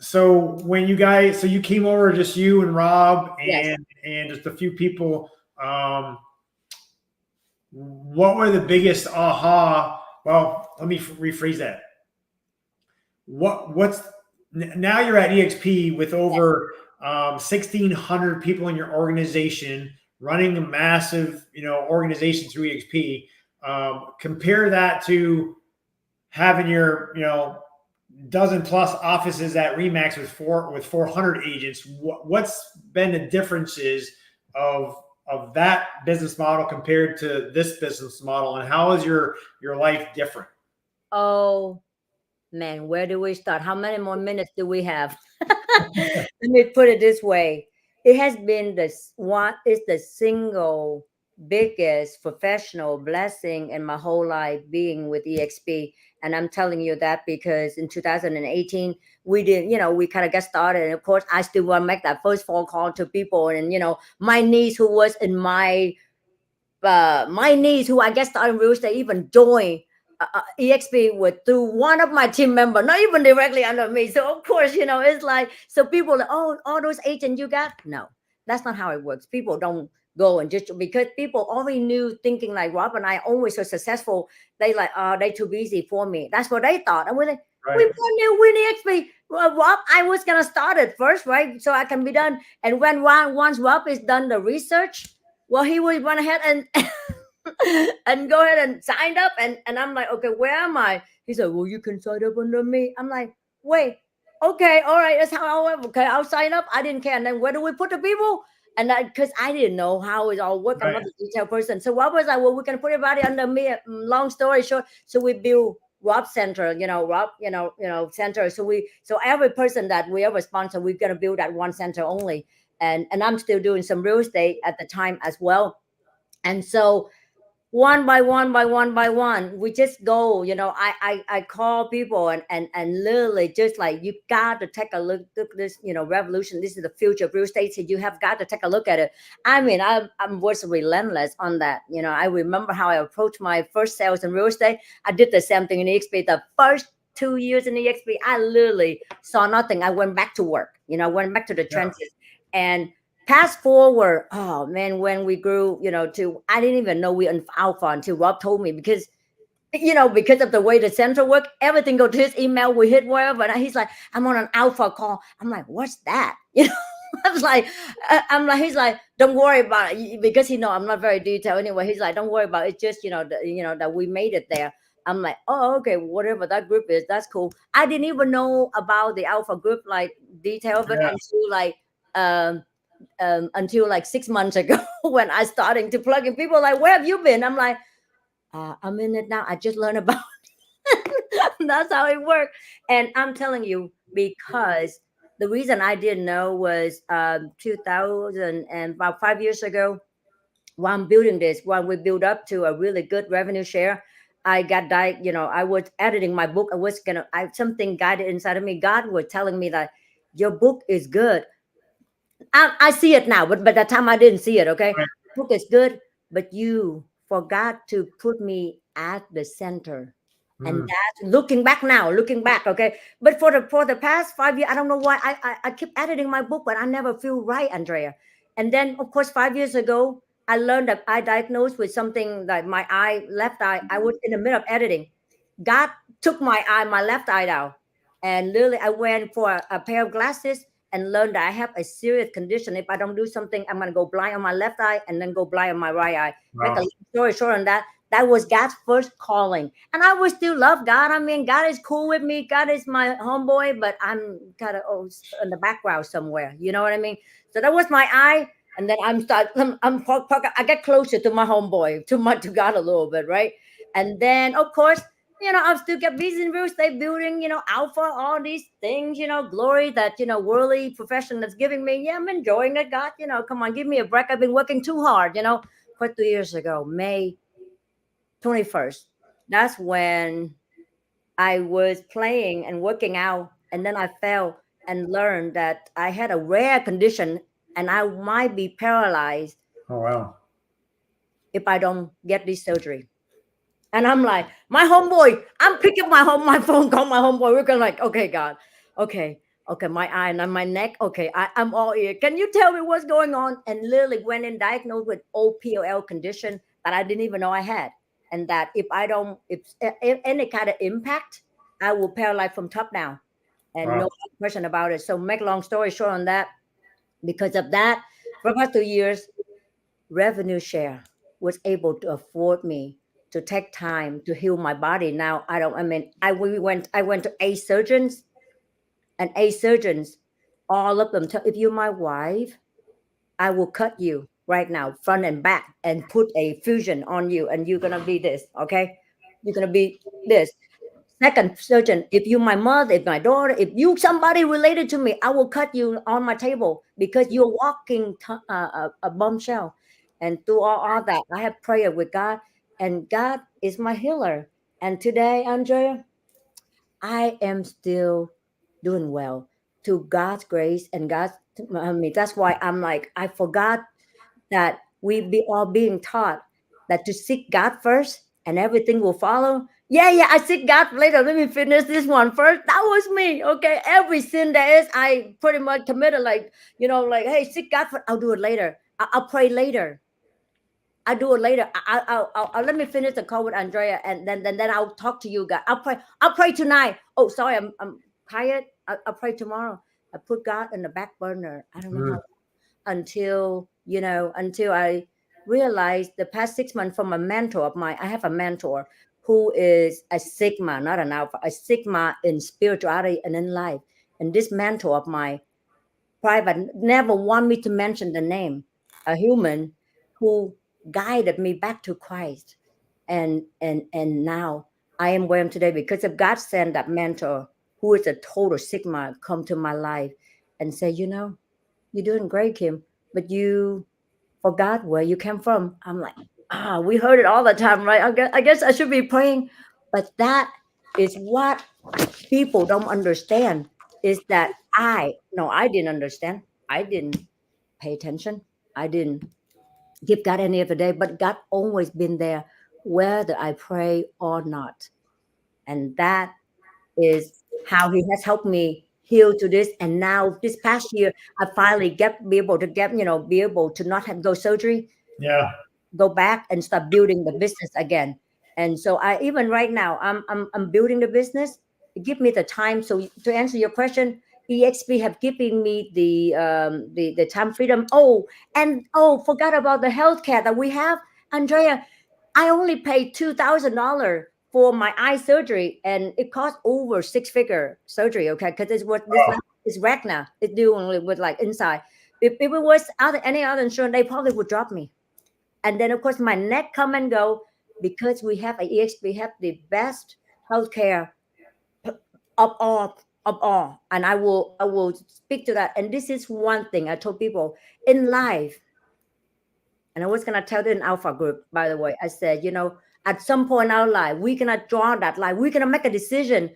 So when you guys, so you came over, just you and Rob Yes. and just a few people. What were the biggest aha? Well, let me rephrase that. What's now you're at EXP with over 1,600 people in your organization, running a massive organization through EXP. Compare that to having your dozen plus offices at REMAX with 400 agents. What's been the differences of that business model compared to this business model, and how is your life different? Oh man, where do we start? How many more minutes do we have? Let me put it this way. It has been the single biggest professional blessing in my whole life being with EXP. And I'm telling you that because in 2018, we kind of got started. And of course, I still want to make that first phone call to people. And, my niece who was in my niece who I guess started in real estate even joined EXP through one of my team members, not even directly under me. So of course, it's like, so people are, oh, all those agents you got. No, that's not how it works. People don't go and just because people already knew, thinking like Rob and I always so successful. They like, oh, they too busy for me. That's what they thought. And we're like, we knew we EXP. Well, Rob, I was gonna start it first, right? So I can be done. And once Rob is done the research, well, he would run ahead and and go ahead and sign up. And I'm like, okay, where am I? He said, well, you can sign up under me. I'm like, wait, okay, all right, that's how I okay, I'll sign up. I didn't care. And then where do we put the people? And because I didn't know how it all worked. I'm not a detailed person. So Rob was like, well, we can put everybody under me. Long story short, so we build Rob Center, Rob, center. So every person that we ever sponsor, we're gonna build that one center only. And I'm still doing some real estate at the time as well. And so one by one, we just go, I call people and literally just like, you got to take a look at this, revolution. This is the future of real estate. So you have got to take a look at it. I mean, I was relentless on that. I remember how I approached my first sales in real estate. I did the same thing in EXP. The first 2 years in EXP, I literally saw nothing. I went back to work, went back to the trenches. And fast forward, oh man, when we grew, I didn't even know we in alpha until Rob told me because of the way the center work, everything go to his email, we hit wherever. And he's like, I'm on an alpha call. I'm like, what's that? I was like, he's like, don't worry about it, because he know I'm not very detailed anyway. He's like, don't worry about it. It's just, that we made it there. I'm like, oh, okay, whatever that group is, that's cool. I didn't even know about the alpha group, like detail of it until like 6 months ago when I starting to plug in. People like, where have you been? I'm like, I'm in it now. I just learned about it. That's how it works. And I'm telling you, because the reason I didn't know was 2000 and about 5 years ago, while I'm building this, while we build up to a really good revenue share, I got I was editing my book. Something guided inside of me. God was telling me that your book is good. I see it now, but that time I didn't see it. Okay, book is good, but you forgot to put me at the center, and that's looking back now. Okay, but for the past 5 years, I don't know why I keep editing my book, but I never feel right, Andrea. And then of course 5 years ago, I learned that I diagnosed with something like my left eye. I was in the middle of editing. God took my left eye out, and literally I went for a pair of glasses and learned that I have a serious condition. If I don't do something, I'm gonna go blind on my left eye and then go blind on my right eye. Wow. Make a story short on that. That was God's first calling, and I would still love God. I mean, God is cool with me. God is my homeboy, but I'm kind of in the background somewhere. You know what I mean? So that was my eye. And then I get closer to my homeboy, to God a little bit, right? And then of course, I still get busy in real estate, building, alpha, all these things, glory that, worldly profession that's giving me. Yeah, I'm enjoying it. God, come on, give me a break. I've been working too hard, for 2 years ago, May 21st. That's when I was playing and working out. And then I fell and learned that I had a rare condition and I might be paralyzed. Oh, wow. If I don't get this surgery. And I'm like, my homeboy, I'm picking my phone, call my homeboy. We're going like, okay, God, okay, Okay, my eye and my neck. Okay, I'm all ear. Can you tell me what's going on? And literally went in diagnosed with OPOL condition that I didn't even know I had. And that if any kind of impact, I will paralyze from top down. And no question about it. So make a long story short on that, because of that, for about 2 years, revenue share was able to afford me to take time to heal my body. Now I went to 8 surgeons, and 8 surgeons, all of them tell, if you're my wife, I will cut you right now, front and back, and put a fusion on you, and you're gonna be this, okay? You're gonna be this. Second surgeon, if you my mother, if my daughter, if you somebody related to me, I will cut you on my table because you're walking a bombshell. And through all that, I have prayer with God, and God is my healer. And today, Andrea, I am still doing well to God's grace and God's. I mean, that's why I'm like, I forgot that we be all being taught that to seek God first and everything will follow. Yeah, I seek God later. Let me finish this one first. That was me. Okay. Every sin there is, I pretty much committed, like, like, hey, seek God first. I'll do it later. I'll pray later. I'll do it later. I'll let me finish the call with Andrea, and then I'll talk to you guys. I'll pray tonight. Oh, sorry, I'm tired. I'll pray tomorrow. I put God in the back burner. I don't know how, until I realized the past 6 months from a mentor of mine. I have a mentor who is a Sigma, not an Alpha, a Sigma in spirituality and in life. And this mentor of mine, private, never want me to mention the name, a human who guided me back to Christ. And now I am where I am today because of God sent that mentor who is a total Sigma come to my life and say, you're doing great, Kim, but you forgot where you came from. I'm like, we heard it all the time, right? I guess I should be praying. But that is what people don't understand, is that I didn't understand. I didn't pay attention. I didn't give God any of the day, but God always been there, whether I pray or not. And that is how he has helped me heal to this. And now this past year, I finally be able to not have go surgery. Yeah. Go back and start building the business again. And so I even right now I'm building the business. Give me the time. So to answer your question, EXP have given me the time freedom. Forgot about the healthcare that we have, Andrea. I only paid $2,000 for my eye surgery, and it cost over 6-figure surgery. Okay, because it's what this is retina. It's doing with like inside. If it was any other insurance, they probably would drop me. And then, of course, my neck come and go because we have we have the best healthcare of all. And I will speak to that. And this is one thing I told people in life. And I was going to tell it in Alpha Group, by the way. I said, at some point in our life, we're going to draw that line. We're going to make a decision.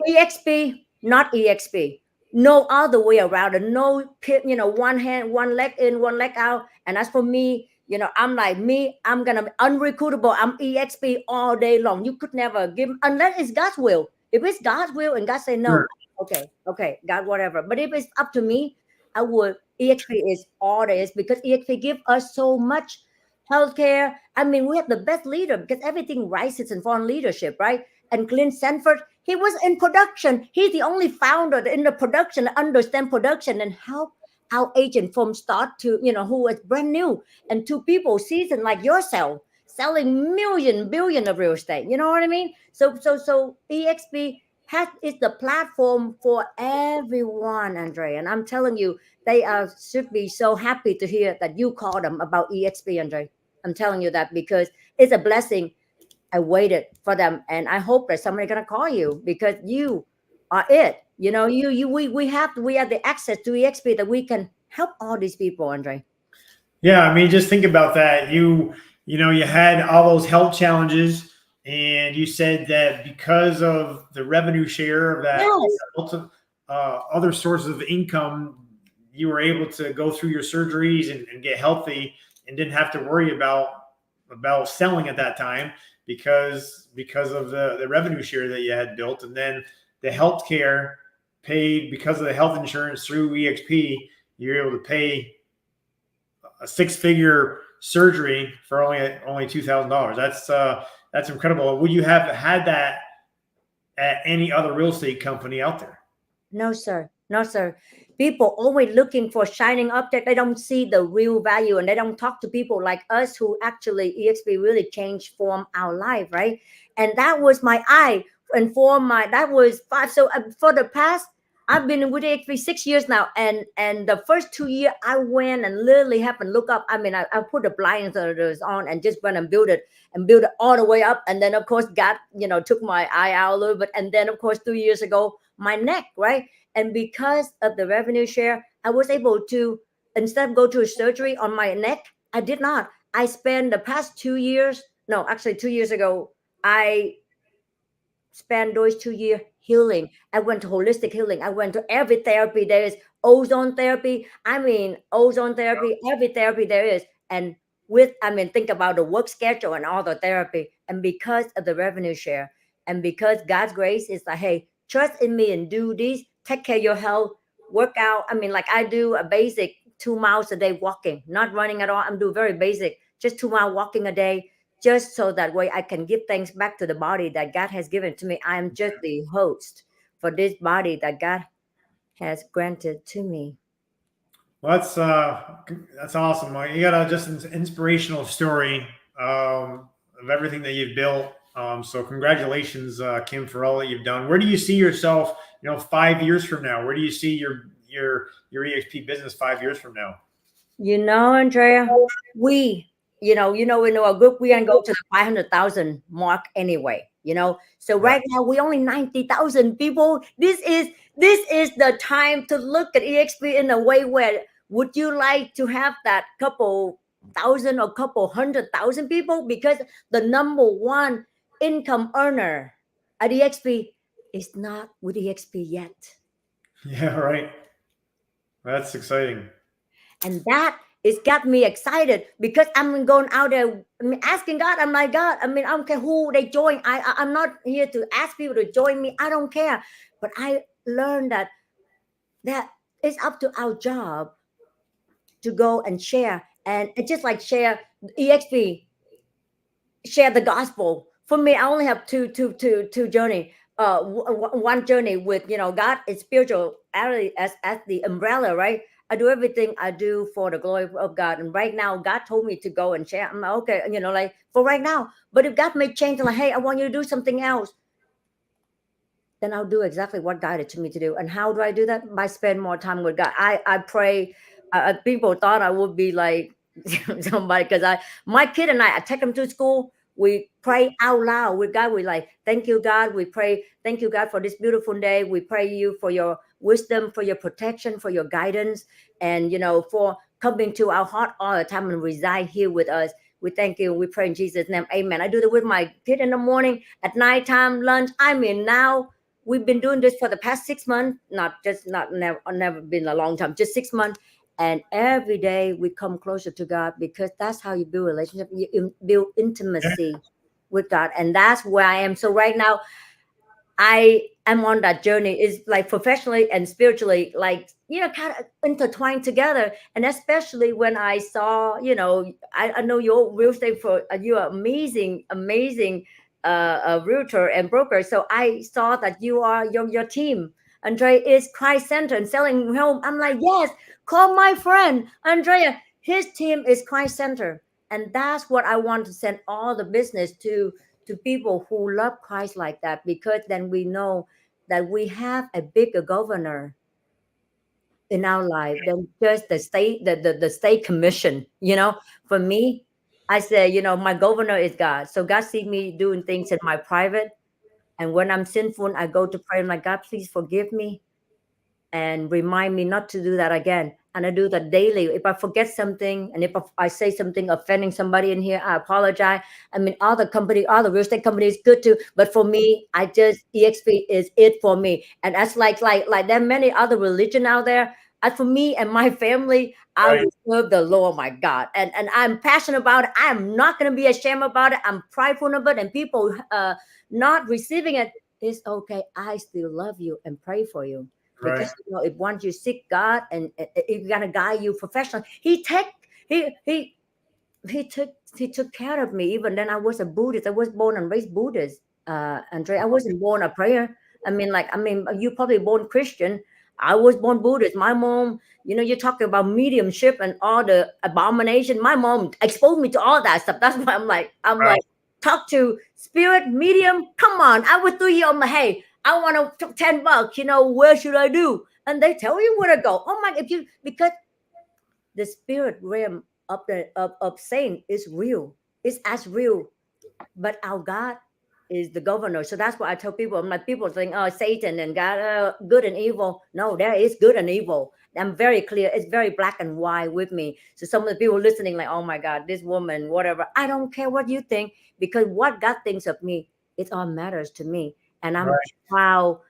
EXP, not EXP. No other way around it. No, one hand, one leg in, one leg out. And as for me, I'm like me. I'm going to be unrecruitable. I'm EXP all day long. You could never give, unless it's God's will. If it's God's will and God say no, sure. Okay, God, whatever. But if it's up to me, I would. EXP is all there is, because EXP give us so much healthcare. I mean, we have the best leader because everything rises in foreign leadership, right? And Clint Sanford, he was in production. He's the only founder in the production, understand production and help our agent from start to, who is brand new, and to people seasoned like yourself, selling billion of real estate. You know what I mean? So EXP is the platform for everyone, Andre. And I'm telling you, they should be so happy to hear that you called them about EXP, Andre. I'm telling you that because it's a blessing. I waited for them, and I hope that somebody's gonna call you because you are it. We have the access to EXP that we can help all these people, Andre. Yeah, I mean, just think about that. You had all those health challenges, and you said that because of the revenue share of that, yes, other sources of income, you were able to go through your surgeries and get healthy, and didn't have to worry about selling at that time because of the revenue share that you had built. And then the healthcare paid because of the health insurance through EXP. You're able to pay a 6-figure surgery for only $2,000. That's incredible. Would you have had that at any other real estate company out there? No, sir. No, sir. People always looking for shining object. They don't see the real value, and they don't talk to people like us who actually EXP really changed form our life, right? And that was my eye and for my that was 5. So for the past, I've been with EXP 6 years now, and the first 2 years I went and literally happened look up. I mean, I put the blinders on and just went and build it all the way up, and then of course God, took my eye out a little bit, and then of course 2 years ago my neck, right? And because of the revenue share, I was able to, instead of go to a surgery on my neck, I did not. I spent the past 2 years, no, actually 2 years ago, I spent those 2 years healing. I went to holistic healing. I went to every therapy there is, ozone therapy. Ozone therapy, every therapy there is. And think about the work schedule and all the therapy. And because of the revenue share, and because God's grace is like, hey, trust in me and do this, take care of your health, work out. Like I do a basic 2 miles a day walking, not running at all. I'm doing very basic, just 2 mile walking a day, just so that way I can give things back to the body that God has given to me. I am just the host for this body that God has granted to me. Well, that's awesome. You got just an inspirational story of everything that you've built. So congratulations, Kim, for all that you've done. Where do you see yourself, 5 years from now? Where do you see your EXP business 5 years from now? Andrea, we, in our group, we can go to the 500,000 mark anyway, So right now we only 90,000 people. This is the time to look at EXP in a way where would you like to have that couple thousand or couple 100,000 people? Because the number one income earner at EXP is not with EXP yet. Yeah, right. That's exciting. And that it's got me excited because I'm going out there asking God. I'm like, God, I don't care who they join. I'm not here to ask people to join me. I don't care. But I learned that it's up to our job to go and share. And it's just like share EXP, share the gospel. For me, I only have two journey. One journey with God is spirituality as the umbrella, right? I do everything I do for the glory of God. And right now, God told me to go and share. I'm like, okay, for right now. But if God may change, like, hey, I want you to do something else, then I'll do exactly what God had to me to do. And how do I do that? By spend more time with God. I pray. People thought I would be like somebody because my kid and I take them to school. We pray out loud with God. We like, thank you, God. We pray, thank you, God, for this beautiful day. We pray you for your wisdom, for your protection, for your guidance, and, for coming to our heart all the time and reside here with us. We thank you. We pray in Jesus' name. Amen. I do that with my kid in the morning, at nighttime, lunch. Now we've been doing this for the past 6 months, never been a long time, just 6 months. And every day we come closer to God because that's how you build a relationship. You build intimacy with God. And that's where I am. So right now, I am on that journey. It's like professionally and spiritually, kind of intertwined together. And especially when I saw, I know your real estate you're amazing realtor and broker. So I saw that your team, Andrea, is Christ Center and selling home. I'm like, yes, call my friend Andrea. His team is Christ Center, and that's what I want to send all the business to people who love Christ like that, because then we know that we have a bigger governor in our life than just the state, the state commission. For me, I say, my governor is God. So God sees me doing things in my private. And when I'm sinful, I go to pray. I'm like, God, please forgive me and remind me not to do that again. And I do that daily. If I forget something, and if I say something offending somebody in here, I apologize. All the real estate company is good too. But for me, EXP is it for me. And that's like there are many other religion out there. As for me and my family, I will serve the Lord, my God. And I'm passionate about it. I'm not going to be ashamed about it. I'm prideful about it. And people not receiving it, it's okay. I still love you and pray for you. because if once you seek God and He's gonna guide you professionally, He took care of me. Even then, I was a Buddhist. I was born and raised Buddhist. Andre, I wasn't born a prayer. You probably born Christian. I was born Buddhist. My mom, you're talking about mediumship and all the abomination. My mom exposed me to all that stuff. That's why I'm like, talk to spirit, medium. Come on. I was 3 years old. Hey, I want to $10. Where should I do? And they tell you where to go. Oh my, because the spirit realm of saying is real. It's as real. But our God is the governor. So that's why I tell people. People think, oh, Satan and God, good and evil. No, there is good and evil. I'm very clear. It's very black and white with me. So some of the people listening, like, oh my God, this woman, whatever. I don't care what you think, because what God thinks of me, it all matters to me. And I'm proud,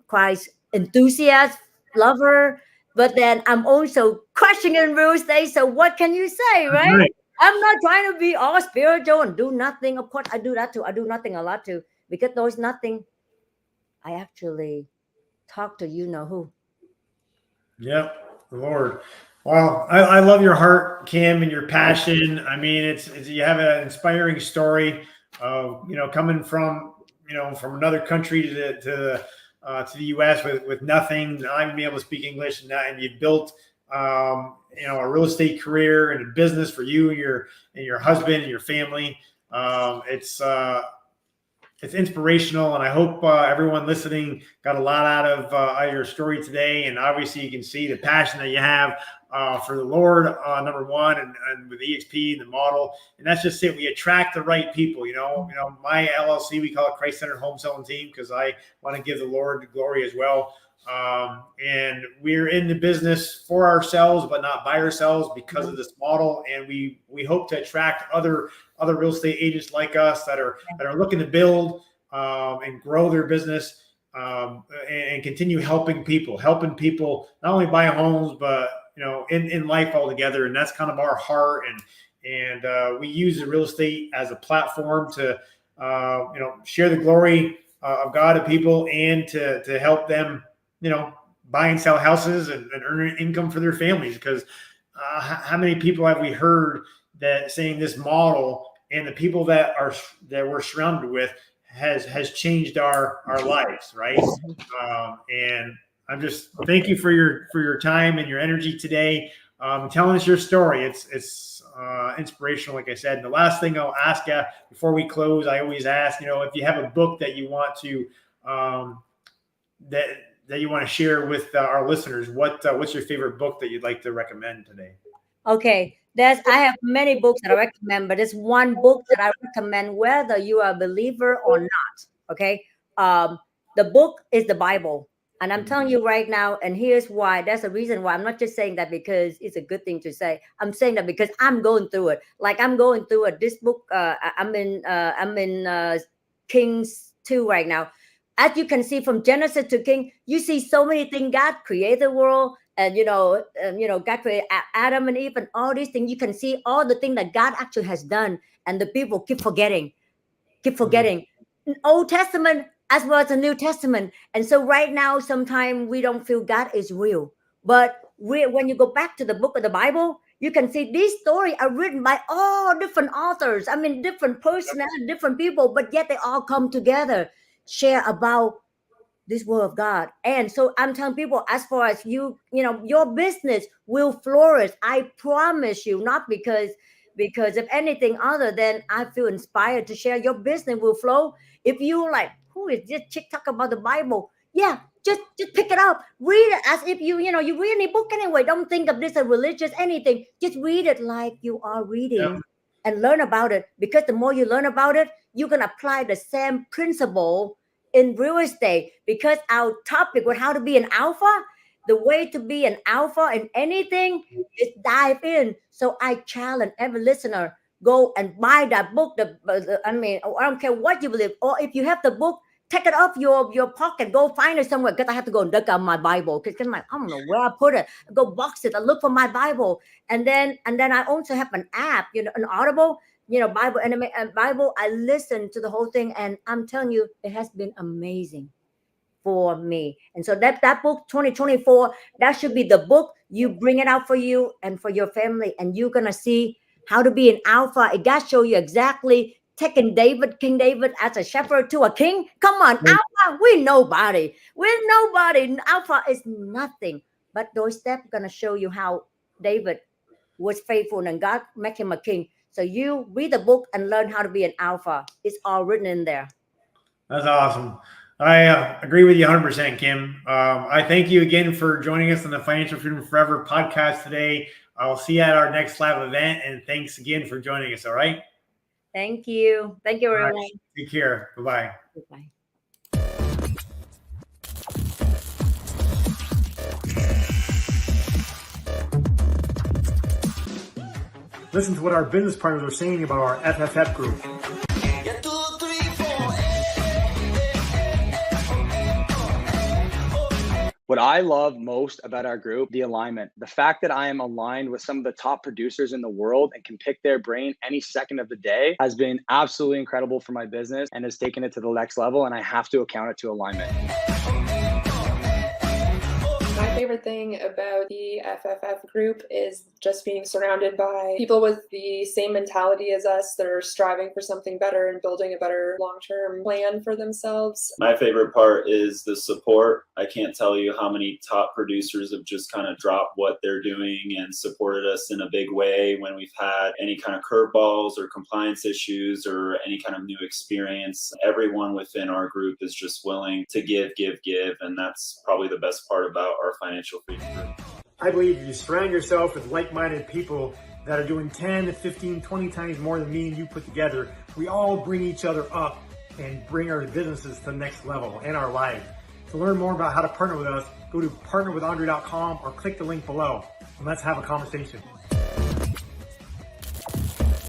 Christ enthusiast, lover. But then I'm also crushing in real estate. So what can you say, right? I'm not trying to be all spiritual and do nothing. Of course, I do that too. I do nothing a lot too, because there's nothing. I actually talk to who. Yep, the Lord. Well, I love your heart, Kim, and your passion. I mean, it's you have an inspiring story of coming from from another country to the U.S. with nothing, not even being able to speak English, and you've built a real estate career and a business for you and your husband and your family. It's inspirational, and I hope everyone listening got a lot out of your story today. And obviously, you can see the passion that you have for the Lord, number one, and with EXP and the model. And that's just it. We attract the right people. My LLC, we call it Christ-Centered Home Selling Team, because I want to give the Lord the glory as well. And we're in the business for ourselves, but not by ourselves, because of this model. And we hope to attract other real estate agents like us that are looking to build and grow their business, and continue helping people not only buy homes, but in life altogether. And that's kind of our heart. And we use the real estate as a platform to share the glory of God to people, and to help them buy and sell houses and earn income for their families. Because how many people have we heard that saying this model and the people that we're surrounded with has changed our lives, right? And I'm just thank you for your time and your energy today, telling us your story. It's inspirational, like I said. And the last thing I'll ask you before we close, I always ask, if you have a book that you want to that you want to share with our listeners, what's your favorite book that you'd like to recommend today? Okay, I have many books that I recommend, but there's one book that I recommend whether you are a believer or not. Okay, the book is the Bible, and I'm telling you right now, and here's why. That's the reason why. I'm not just saying that because it's a good thing to say. I'm saying that because I'm going through it. Like I'm going through it. This book, I'm in Kings 2 right now. As you can see, from Genesis to King, you see so many things. God created the world, and God created Adam and Eve, and all these things. You can see all the things that God actually has done, and the people keep forgetting. Old Testament as well as the New Testament. And so right now, sometimes we don't feel God is real. But when you go back to the book of the Bible, you can see these stories are written by all different authors. I mean, different personalities, different people, but yet they all come together, share about this word of God. And so I'm telling people, as far as your business will flourish. I promise you, not because of anything other than I feel inspired to share. Your business will flow. If you like, who is this chick talk about the Bible? Yeah, just pick it up, read it as if you read any book anyway. Don't think of this as religious anything. Just read it like you are reading, and learn about it. Because the more you learn about it, you can apply the same principle in real estate. Because our topic was how to be an alpha. The way to be an alpha in anything is dive in. So I challenge every listener, go and buy that book. I don't care what you believe, or if you have the book, take it off your pocket, go find it somewhere. Because I have to go and look at my Bible, because I don't know where I put it. Go box it. I look for my Bible, and then I also have an app, an Audible, Bible and Bible. I listen to the whole thing, and I'm telling you, it has been amazing. for me. And so that book 2024, that should be the book. You bring it out for you and for your family, and you're gonna see how to be an alpha. It does show you exactly taking King David as a shepherd to a king. Come on, alpha, we're nobody. Alpha is nothing. But those steps gonna show you how David was faithful and God make him a king. So you read the book and learn how to be an alpha. It's all written in there. That's awesome. I agree with you 100%, Kim. I thank you again for joining us on the Financial Freedom Forever podcast today. I'll see you at our next live event, and thanks again for joining us. All right. Thank you. Thank you, everyone. Right. Take care. Bye-bye. Goodbye. Listen to what our business partners are saying about our FFF group. What I love most about our group, the alignment, the fact that I am aligned with some of the top producers in the world and can pick their brain any second of the day has been absolutely incredible for my business and has taken it to the next level. And I have to account it to alignment. My favorite thing about the FFF group is just being surrounded by people with the same mentality as us that are striving for something better and building a better long-term plan for themselves. My favorite part is the support. I can't tell you how many top producers have just kind of dropped what they're doing and supported us in a big way when we've had any kind of curveballs or compliance issues or any kind of new experience. Everyone within our group is just willing to give, and that's probably the best part about our Financial Freedom Group. I believe if you surround yourself with like-minded people that are doing 10 to 15, 20 times more than me and you put together, we all bring each other up and bring our businesses to the next level and our lives. To learn more about how to partner with us, go to partnerwithandre.com or click the link below, and let's have a conversation.